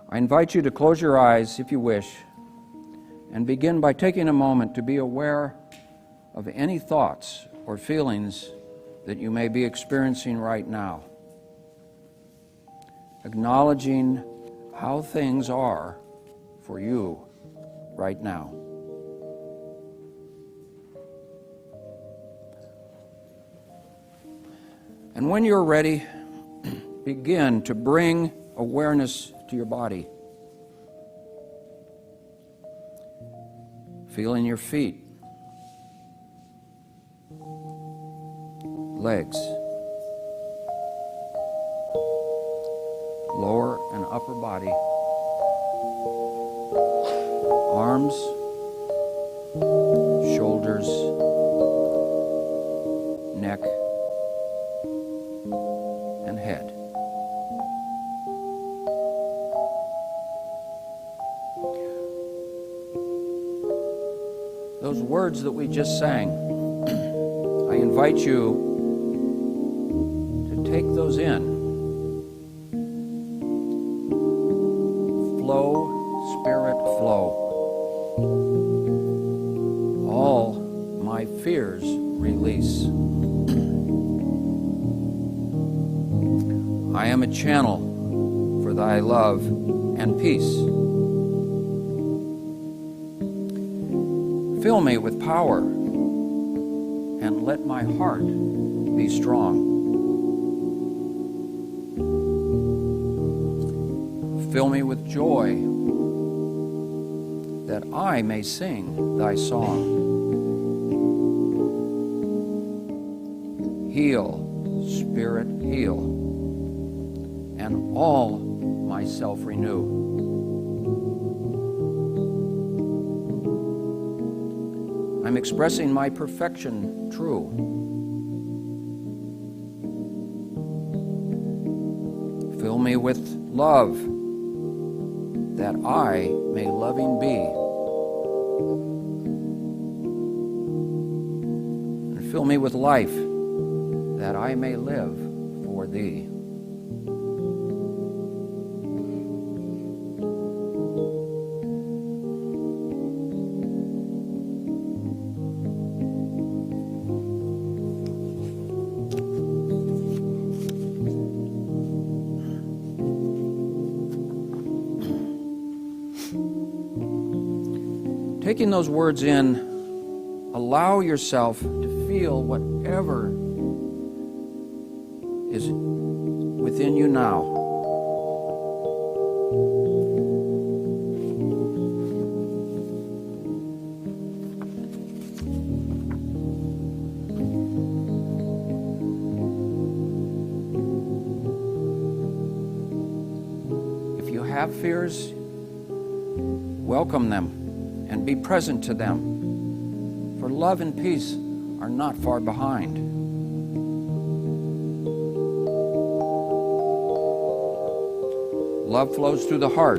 I invite you to close your eyes, if you wish, and begin by taking a moment to be aware of any thoughts or feelings that you may be experiencing right now. Acknowledging how things are for you right now. And when you're ready, begin to bring awareness to your body. Feeling your feet, legs, lower and upper body, arms, shoulders, neck, and head. Those words that we just sang, I invite you to take those in. Flow, Spirit, flow. All my fears release. I am a channel for thy love and peace. Fill me with power and let my heart be strong. Fill me with joy that I may sing thy song. Heal, Spirit, heal, and all myself renew. I'm expressing my perfection true. Fill me with love, that I may loving be. And fill me with life, that I may live for thee. Taking those words in, allow yourself to feel whatever is within you now. If you have fears, welcome them and be present to them, for love and peace are not far behind. Love flows through the heart.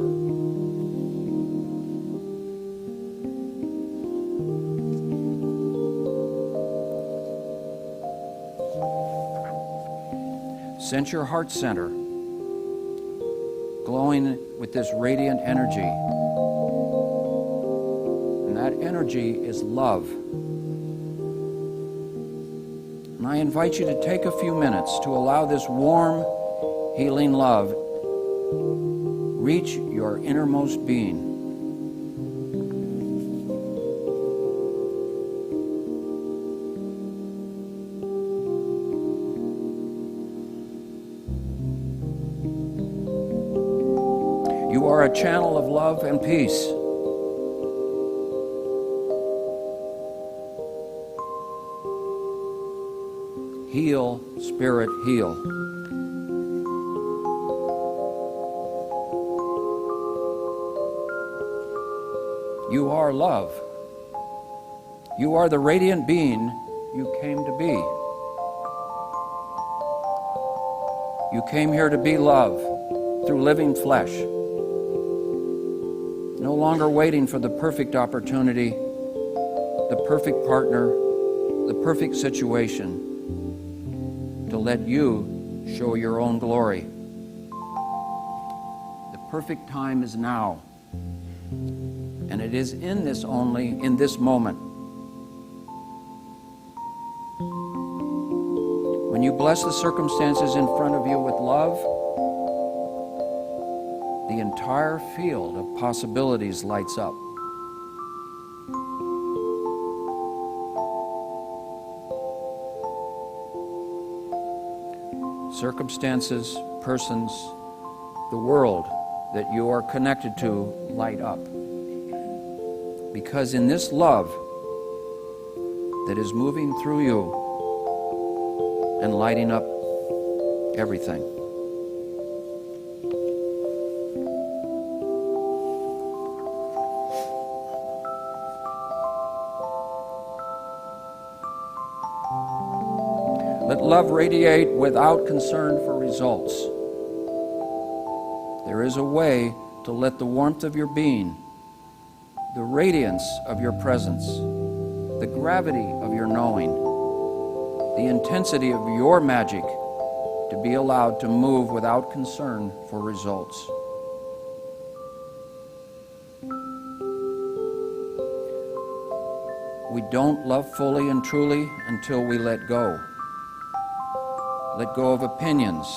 Sense your heart center glowing with this radiant energy. That energy is love. And I invite you to take a few minutes to allow this warm, healing love reach your innermost being. You are a channel of love and peace. Heal, Spirit, heal. You are love. You are the radiant being you came to be. You came here to be love through living flesh. No longer waiting for the perfect opportunity, the perfect partner, the perfect situation to let you show your own glory. The Perfect time is now. And it is in this moment. When you bless the circumstances in front of you with love, the entire field of possibilities lights up. Circumstances, persons, the world that you are connected to light up. Because in this love that is moving through you and lighting up everything. Let love radiate without concern for results. There is a way to let the warmth of your being, the radiance of your presence, the gravity of your knowing, the intensity of your magic to be allowed to move without concern for results. We don't love fully and truly until we let go. Let go of opinions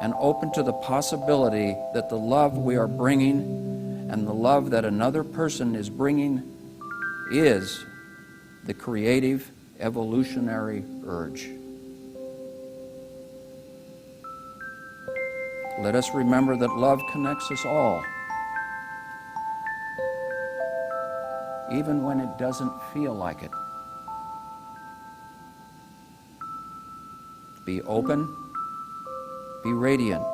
and open to the possibility that the love we are bringing and the love that another person is bringing is the creative, evolutionary urge. Let us remember that love connects us all, even when it doesn't feel like it. Be open, be radiant.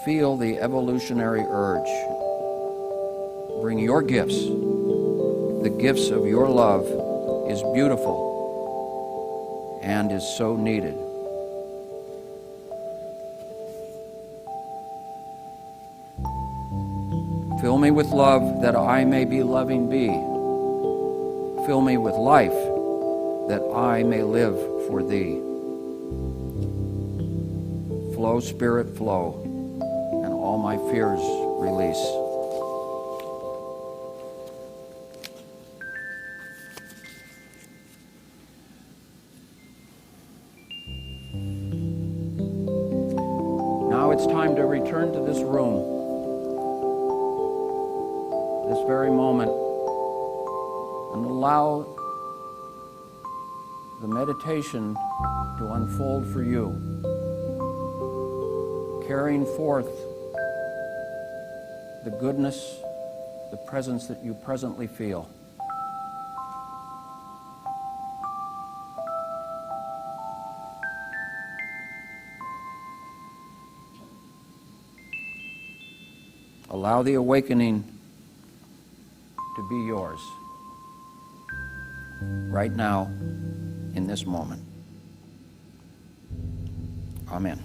Feel the evolutionary urge. Bring your gifts. The gifts of your love is beautiful and is so needed. Fill me with love that I may be loving be. Fill me with life that I may live for thee. Flow, Spirit, flow, and all my fears release. Now it's time to return to this room, this very moment, and allow the meditation to unfold for you, carrying forth the goodness, the presence that you presently feel. Allow the awakening to be yours right now, in this moment. Amen.